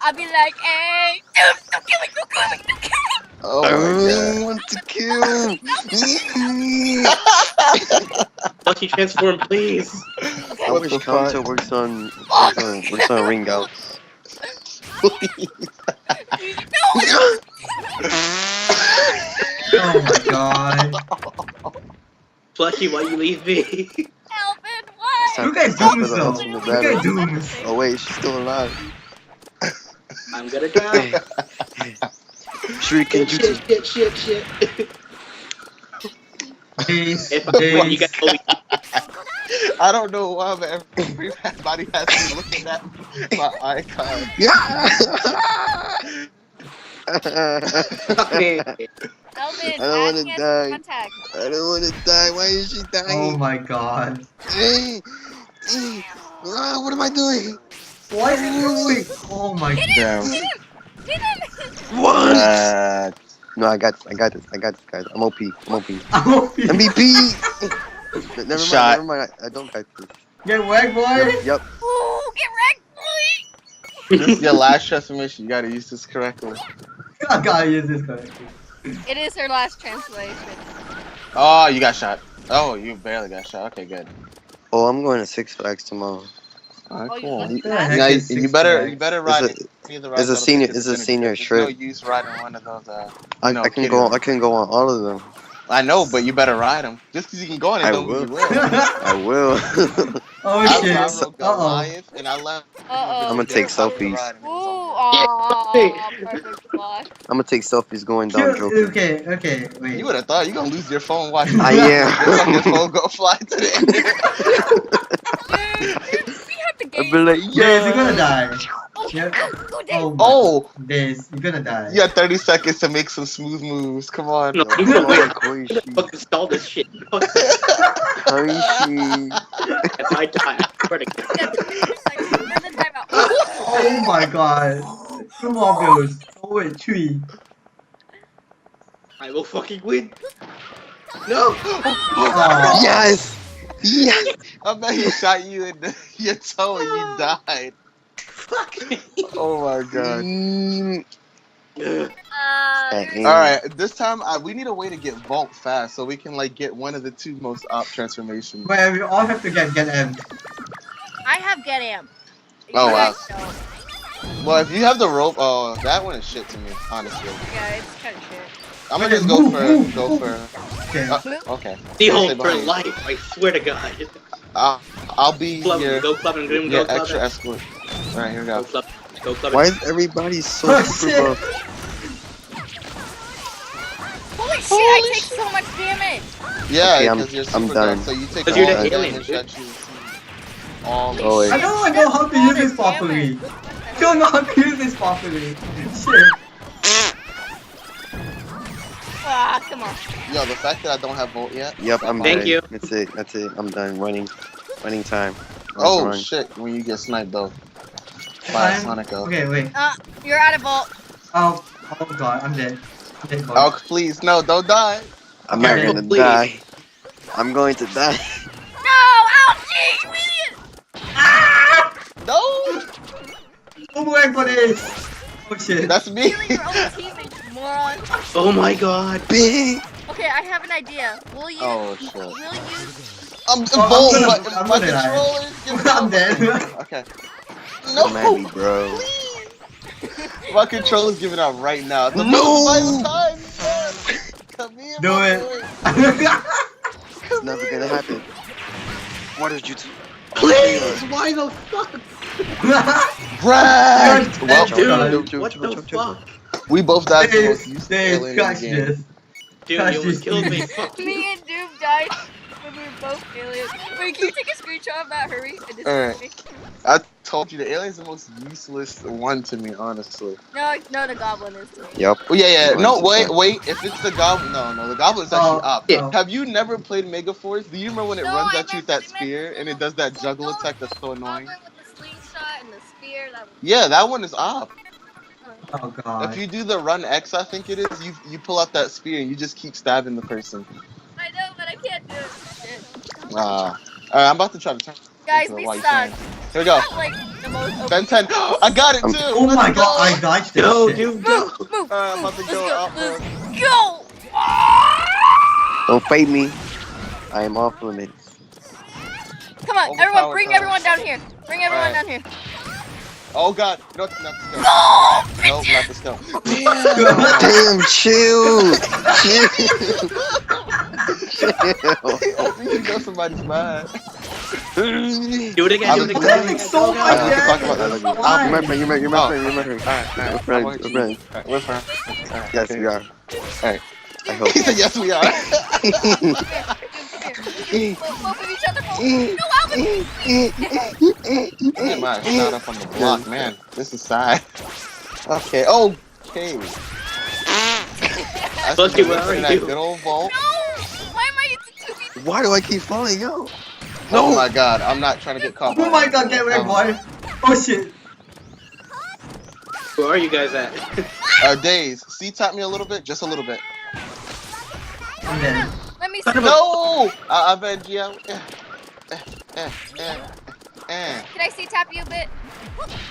I'll be like, hey, dude, don't kill me, don't kill me, don't kill me. Oh I my really want to kill. Lucky transform, please. I What wish the Kanto fuck? works on ring outs. Oh my god. Lucky, why you leave me? Alvin, It's what? time Look at for Dooms the though. ultimate Look battle. at Dooms. Oh wait, she's still alive. I'm gonna die. Shuriken Shit, Jutsu. shit. Days, If I win, you days. guys always I don't know why, but everybody has me looking at my icon. fuck me. Alvin, I don't add wanna me as a die. contact. I don't want to die. Why is she Oh dying? my god. What am I doing? What is he doing? Oh my Damn. Hit him! What? No, I got this, guys. I'm OP. Oh, MVP. Never Shot. mind. I don't got this. get whacked, boy. Yep. Ooh, get wrecked, boy! This is your last transformation. You gotta use this correctly. I gotta use this correctly. It is her last translation. Oh, you got shot. Oh, you barely got shot. Okay, good. Oh, I'm going to Six Flags tomorrow. Alright, Oh, you cool. look You, What the heck now, is you Six better Flags? ride It's any of the it's rides a that'll senior- take you it's a to the senior There's no trip. use riding one of those. I No, can kidding. go. I can go on all of them. I know, but you better ride them. Just because you can go on it, I don't mean will. you will. I will. Oh I shit. rode Uh-oh. Goliath, and I left. Uh-oh. I'ma take Top of the selfies. ride, and it Ooh, was over. aw, perfect spot. I'm gonna take selfies going down Joker. Okay, wait. You would have thought you're gonna lose your phone watching. I Your am. fucking phone go fly to the air. Dude, we have the I'd game. be like, Days, you're gonna yeah. die. Oh, Yep. ow, go Dave. Oh, Oh, Days, you're gonna die. you got 30 seconds to make some smooth moves. Come on. No, Yo, you know fuck what? Koishi. Fucking stall this shit. Fuck. Koishi. If I die, I swear to God. Yeah, 2 seconds, and then timeout. Oh my god. Come on, Bills. Oh wait, 3. I will fucking win. No. Aw. Yes. Yes. I bet he shot you in your toe and you died. Fuck me. Oh my god. That aim. Alright, this time we need a way to get Vault fast so we can like get one of the 2 most op transformations. Wait, we all have to get amped. I have Get Amp. Oh, wow. wow. Well, if you have the rope, oh, that one is shit to me, honestly. Yeah, it's kind of shit. I'm gonna just go Move, for. move. Okay. Okay. The whole Stay for behind. life. I swear to God. I'll be Club, your, go club and grim, your go club. extra escort. Alright, here we Go go. club, go club. Why is everybody so Oh, super shit. buff? Holy shit, I take so much damage. Yeah, Okay, because you're I'm super done. gun, so you take 'Cause all you're the the alien, damage dude. that you receive. All Oh, wait. I don't know how to use this properly. Don't know how to use this properly. Shit. Ah, come on. Yo, the fact that I don't have Volt yet. Yep, I'm Thank done. you. That's it. I'm done. Running time. Oh Run. shit! When you get sniped though. By a Fine. Sonic-O. Okay, wait. You're out of vault. Oh god, I'm dead. I'm dead, boy. Oh please, no! Don't die. I'm not Okay, gonna please. die. I'm going to die. No, ouchie, you idiot. No, Oh my god, this. Oh shit. that's me. Killing your own teammate, you moron. Oh my God. Big. Okay, I have an idea. Will you? Oh shit! Will you? I'm Oh, Volt, I'm but gonna- I'm my gonna die. controller. Give me I'm dead. Okay. Come at me, No, bro. my controller's giving out right now. The No! most vital time. Come here, Do my it. boy. It's never gonna happen. What did you do? Please, why the fuck? Brad! You're Well, dead, Dude, what the fuck? we both died to the most Dave, useless Dave, alien in the catch game. this. Dude, Gosh, you almost these killed me. things. Fuck you. Me and Doom died when we were both aliens. Wait, can you take a screenshot of that? Hurry. I just Alright. I told you the alien's the most useless one to me, honestly. No, the Goblin is to me. Yep. Oh yeah. No, 100%. wait. If it's the Goblin, no, the Goblin's actually up. Oh. Have you never played Mega Force? Do you remember when it No, runs I at you with meant- that I meant spear the and it little- does that no, juggle no, attack that's so the annoying? Goblin with the slingshot and the spear. That was... Yeah, that one is up. Oh god. If you do the run X, I think it is, you pull out that spear and you just keep stabbing the person. I know, but I can't do it. Shit. Alright, I'm about to try to turn Guys, into it we while you suck. can. Here we go. Like the most. Ben 10. I got it too. Oh my Let's god, go. I dodged this Go, shit. dude, go. Move. I'm about to Let's go go. up, Let's man. go. Don't fade me. I am off limits. Come on, everyone, Overpowered bring time. everyone down here. Bring everyone Alright. down here. Oh god. No, not the stone. Go! Nope, not the stone. Damn, chill. Chill. You know somebody's mad. Do it again, do it again. That's so Go, go, much go. we can talk about that. damage. You're my friend. You're my Oh. friend. You're my friend. Alright, We're alright. friends. I'm with We're you. friends. Alright, we're friends. Alright, Yes, okay. we are. Alright. I hope. He said yes, we are. Come here. Both of each other. No, Alvin. Look at my shot up on the block, man. This is sad. Okay. Oh, okay. That's Bucky, good. where are That you? good old vault. No! Why am I in 2v? Why do I keep falling out? Oh my god, I'm not trying to get caught. Oh my god, get away, boy. Oh shit. Where are you guys at? Days, C-tap me a little bit, just a little bit. I'm dead. Let me see. No! I bet you. Can I see tap you a bit?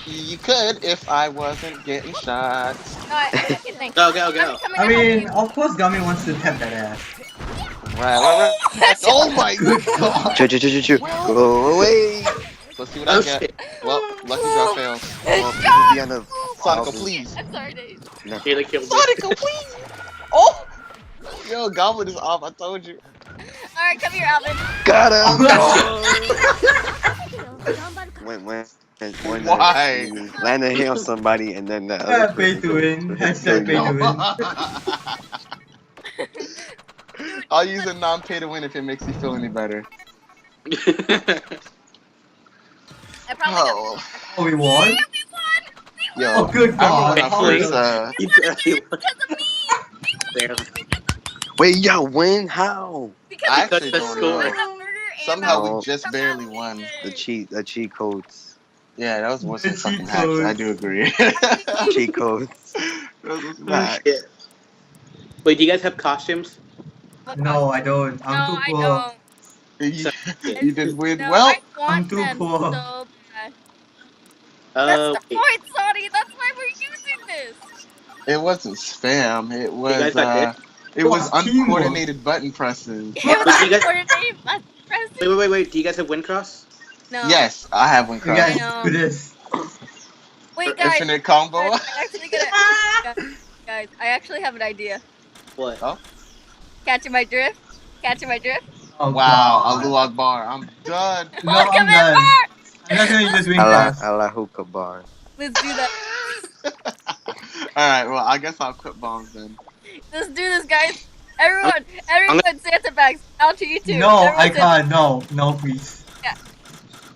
You could if I wasn't getting shot. No, I thanks. Go, go, go. I'm coming I to help mean, you. of course Gummi wants to tap that ass. Right. Oh my god! Chill. Go away. Let's see what Oh I get. shit. Well, lucky draw fails. Well, Stop! be on the Sonica, please. I'm sorry, Dave. Kayla killed me. Sonica, please! Oh! Yo, Goblin is off, I told you. Alright, come here, Alvin. Got him. When Why? you land a hit on somebody and then the Yeah, other pay to win. Hashtag pay to win. I'll use a non-pay to win if it makes you feel any better. I probably got. Oh, Oh, we won? Yeah, we won! yo. Oh, good I remember god. when I first, You barely won. Because of me! Barely. Wait, y'all win? How? Because I of actually the don't score. know. the burger and Somehow Oh. we just barely won. The cheat codes. Yeah, that was worse The than fucking cheat hacks. codes. I do agree. Cheat codes. Those was Oh, bad. shit. Wait, do you guys have costumes? No, I don't. I'm No, too I poor. don't. You did win No, well. I want I'm too them poor. so bad. That's the Wait. point, Sonny. That's why we're using this. It wasn't spam. It You guys was got it was What? Teamwork. uncoordinated button presses. It was But you guys- uncoordinated button pressing. Wait. Do you guys have Windcross? No. Yes, I have one You cross. guys know. do this. Wait, guys. Infinite combo. Guys, I actually guys, I actually have an idea. What? Oh. Catching my drift? Catching my drift? Oh, Wow, God. Allahu Akbar. I'm done. No, Look I'm at done. that I'm not gonna use wing Allah pass. Allah hookah bar. Let's do that. Alright, well, I guess I'll quit bombs then. Let's do this, guys. Everyone, Santa bags. I'll treat you too. No, Everyone I Santa- can't. No, please.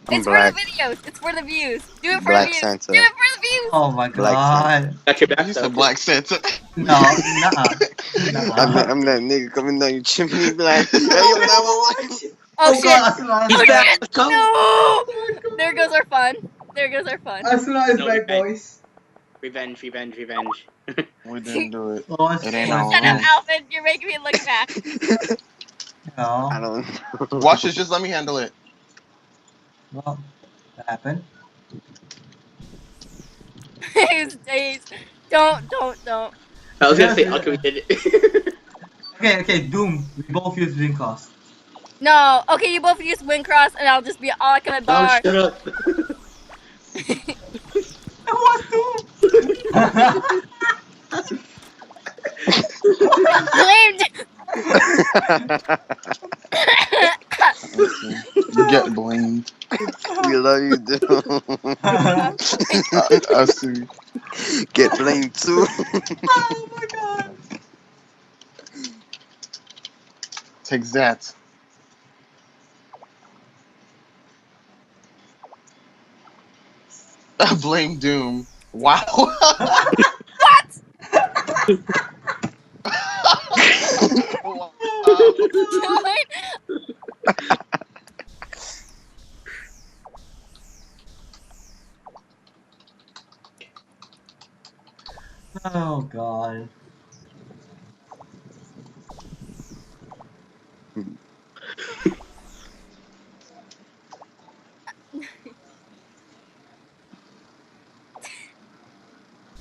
I'm It's black. for the videos. It's for the views. Do it for Black the views. Santa. Do it for the views. Oh my Black god. Got your back. You though. said Black Santa. No, nah. I'm that nigga coming down your chimney black. Hey, yo, 911. Oh, shit. god, Asuna He's is back. back. Let's go. No. There goes our fun. There goes our fun. Asuna is No, back, okay. boys. Revenge. We didn't do it. Lost It ain't my on. Shut up, phone. Alvin. You're making me look bad. No. I don't know. Watch this, just let me handle it. Well, that happened. His days. Don't. I was gonna say Alchemy did it. Okay, Doom. We both use wing cost. No. Okay, you both use Windcross, and I'll just be all at my Oh, bar. shut up. I was Doom. Blamed. You get blamed. We love you, dude. I see. Get blamed too. Oh my god. Takes that. Blame Doom. Wow. What? Wow. Oh god.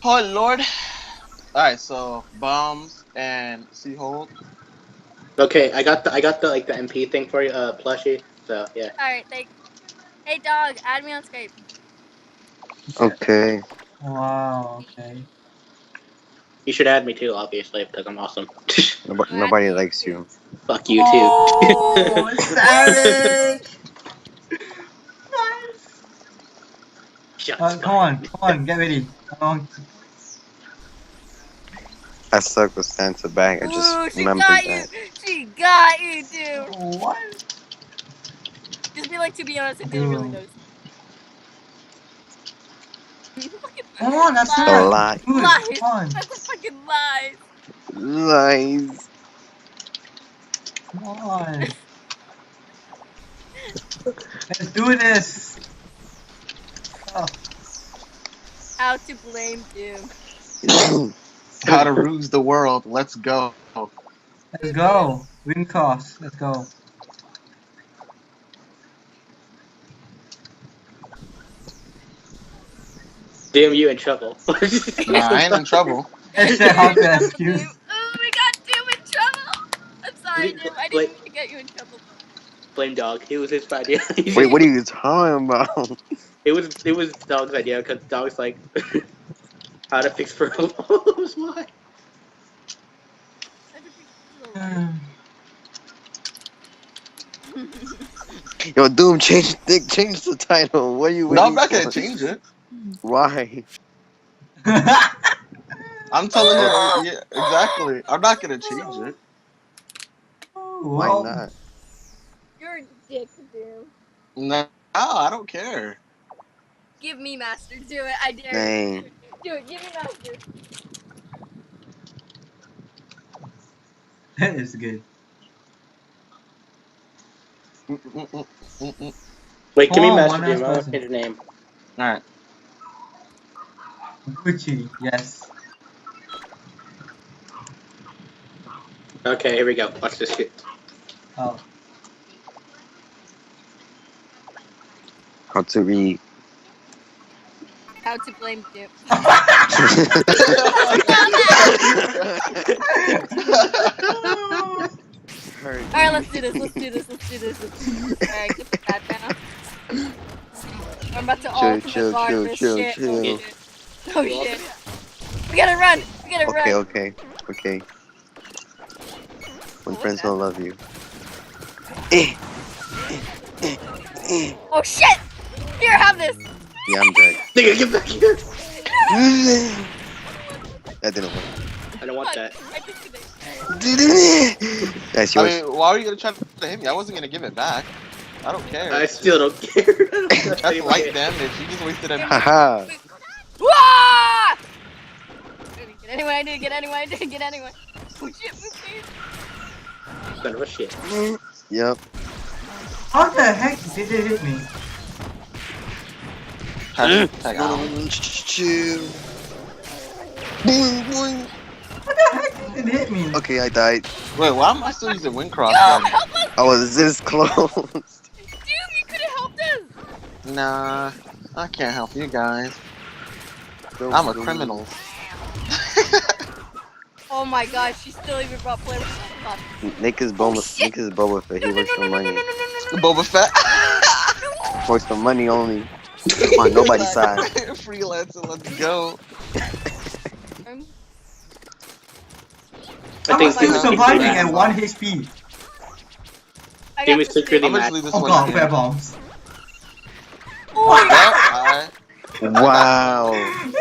Oh Lord. Alright, so bombs and sea hold. Okay, I got the like the MP thing for you, plushie. So yeah. Alright, thanks. Hey dog, add me on Skype. Okay. Wow, okay. You should add me too, obviously, because I'm awesome. Nobody, I'm nobody adding you likes too. you. Fuck you too. Oh, savage! Nice! Shots Come fired. on, get ready. I suck with Santa back. I just Ooh, she remembered got you! that. She got you, dude! What? Just be like, to be honest, I didn't really Dude. notice. Look at Come on, that's A lies! not. lot. Dude, Lies! come on. That's a fucking lies! Lies. Come on. Let's do this. Oh, How to blame Doom. How to ruse the world. Let's go. let's go. Win cross. Let's go. Damn you in trouble. Nah, I ain't in trouble. It's the how to Doom. excuse. Oh, we got Doom in trouble! I'm sorry, Doom. I didn't mean to get you in trouble. Blame dog. It was his idea. Wait, what are you talking about? It was dog's idea because dog's like how to fix furloughs. Why? I took pictures of the light. Yo, Doom, change the title. What are you No, I'm waiting not gonna for? change it. Why? I'm telling her, yeah, exactly. I'm not gonna change it. Why Well, not? You're a dick, Doom. No, I don't care. Give me Master. Do it. I dare you. Dang. Do it. Give me Master. that is good. Wait, give me Oh, Master one last Doom. I want to person. change your name. Alright. Gucci, yes. Okay, here we go. Watch this shit. Oh. How to read. How to blame Doom. Alright, let's do this. Let's do this. Let's do this. Alright, get that down. I'm about to ultimate guard this shit. chill. Oh shit. Oh shit. We gotta run. We gotta run. Okay. When What friends was don't love you. Oh shit! Here, have this. Yeah, I'm dead. Nigga, get back here! That didn't work. I don't want that. I just did it. That's I yours. mean, why were you gonna try to hit me? I wasn't gonna give it back. I don't care. I still don't care. I don't care That's light anyway. damage. You just wasted it. Haha. Wah! I didn't get anyway. Oh shit, move please. Son of a shit. Yep. How the heck did it hit me? Hashtag ow. Chill. Boing, boing. How the heck did it hit me? Okay, I died. Wait, why am I still using Windcross Yo, then? help us! I was this close. Dude, you could have helped us! Nah, I can't help you guys. I'm a criminal. Oh my gosh, she still even brought flavor. Fuck. Nick is Oh, shit. Nick is Boba Fett. He works for money. Boba Fett. Works for money only. On nobody's side. Freelancer, let's go. I'm think still Doom- surviving Doom- at 1 HP. I Doom got is this secretly I'm thing. gonna just leave this Oh one god, in. fair bombs. Oh, Wow.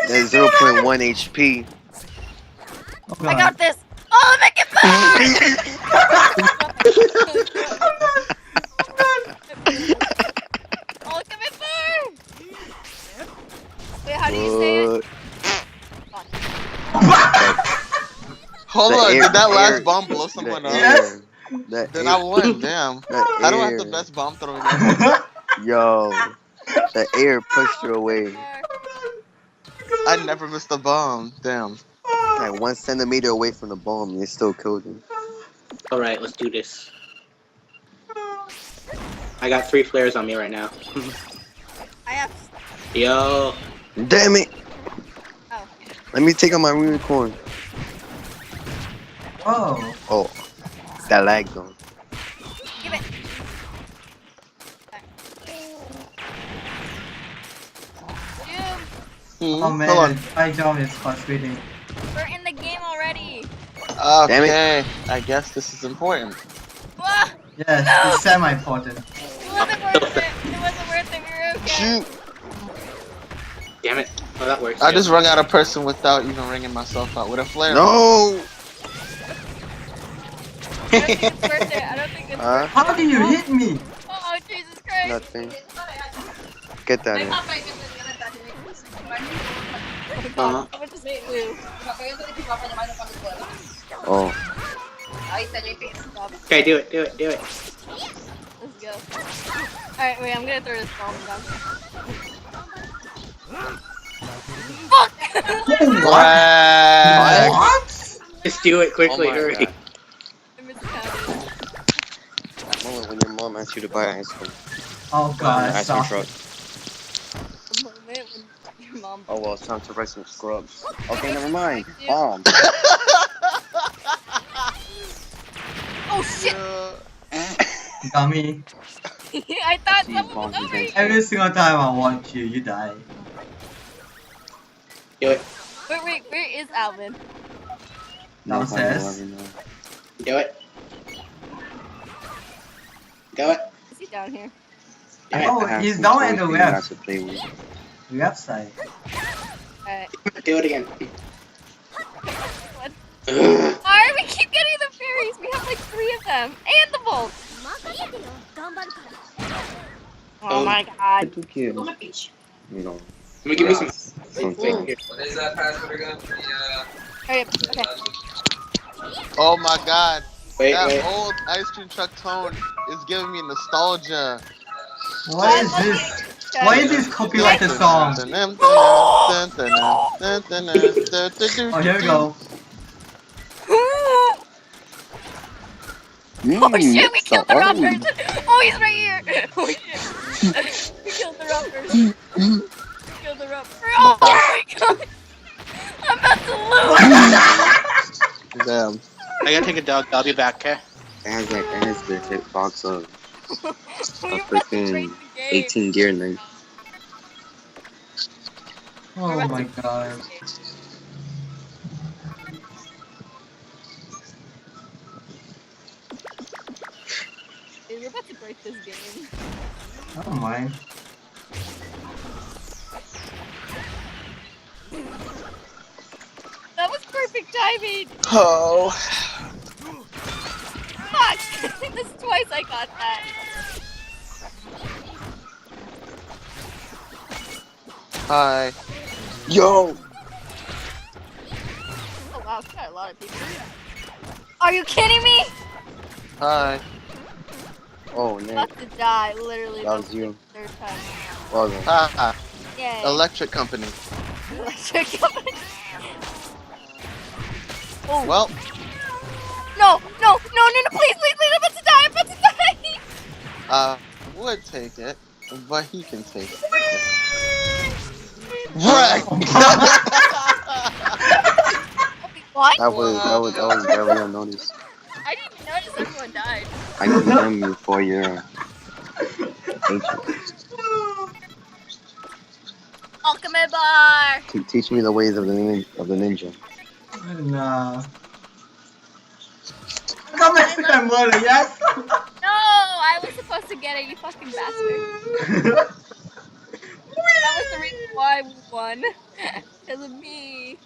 That's 0.1 HP. Oh, I got this. Oh, make it burn! Oh, look at me burn! Wait, how do you say it? What? Hold The on, air- did that last air- bomb blow someone up? Yes. That Then air- I won, damn. that How do I have the air- best bomb throwing ever? Yo. The air pushed her away. I never missed a bomb, damn. Like 1 centimeter away from the bomb, and it still killed him. Alright, let's do this. I got 3 flares on me right now. I have. Yo. Damn it! Oh. Let me take out my unicorn. Oh. Oh, that lag though. Give it. Doom, Oh man, Hold on. my job is frustrating. we're in the game already. Damn Okay, I guess this is important. Ah, Yes, it's semi-important. it wasn't worth it. It wasn't worth it. We were okay. Shoot! Damn it. Oh, that works. I just rung out a person without even ringing myself out with a flare. No. I don't think it's worth it. I don't think it's worth it. How do you hit me? Oh, Jesus Christ. Nothing. Get that in. Oh my God. How much is blue? Oh. Okay, do it. Let's go. Alright, wait, I'm gonna throw this bomb down. Fuck! What? Just do it quickly, Oh my hurry. God. I miscounted. That moment when your mom asks you to buy ice cream. Oh god, Ice cream stop. truck. The moment when your mom. Oh well, it's time to write some scrubs. Okay, never mind. Bomb. Oh shit! Gummi. I thought Jeez, someone bombs was over is here. Every single time I watch you, you die. Do it. Wait, where is Alvin? Downstairs. Do it. Do it. Is he down here? Oh, he's down at the web. Website. Alright. Do it again. What? Why we keep getting the fairies? We have like 3 of them. And the bolt. Oh my god. Too cute. You know. Let me give me some. Something. Here. What is that password again for the Hurry up. Okay. Oh my god. Wait, That wait. old ice cream truck tone is giving me nostalgia. What is this? Why is this copyrighted song? Oh, here we go. Oh shit, we killed the wrong person! Oh, he's right here! Oh shit. We killed the wrong person. We killed the wrong person. Oh my god! I'm about to lose! Damn. I gotta take a dog. I'll be back, okay? It has like it has the hitbox of You're a about to break freaking the game. 18 gear knife. Oh my god. Dude, we're about to break this game. I don't mind. That was perfect timing! Oh. Fuck! This is twice I got that. Hi. Yo! Oh wow, it's got a lot of people. Are you kidding me? Hi. Oh, I'm Nick. about to die, literally. That was you. Third time. Well done. Hi. Yay. Electric company. Electric company. Oh. Well, No, please, I'm about to die, would take it, but he can take it. Wreck! What? That was very unnoticed. I didn't even notice everyone died. I condemn you for your agent. Alchemy bar! Teach me the ways of the ninja. Nah. Come back to that murder, yes? No, I was supposed to get it, you fucking bastard. That was the reason why we won. Because of me.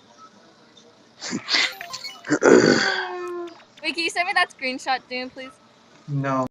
Wait, can you send me that screenshot, Doom, please? No.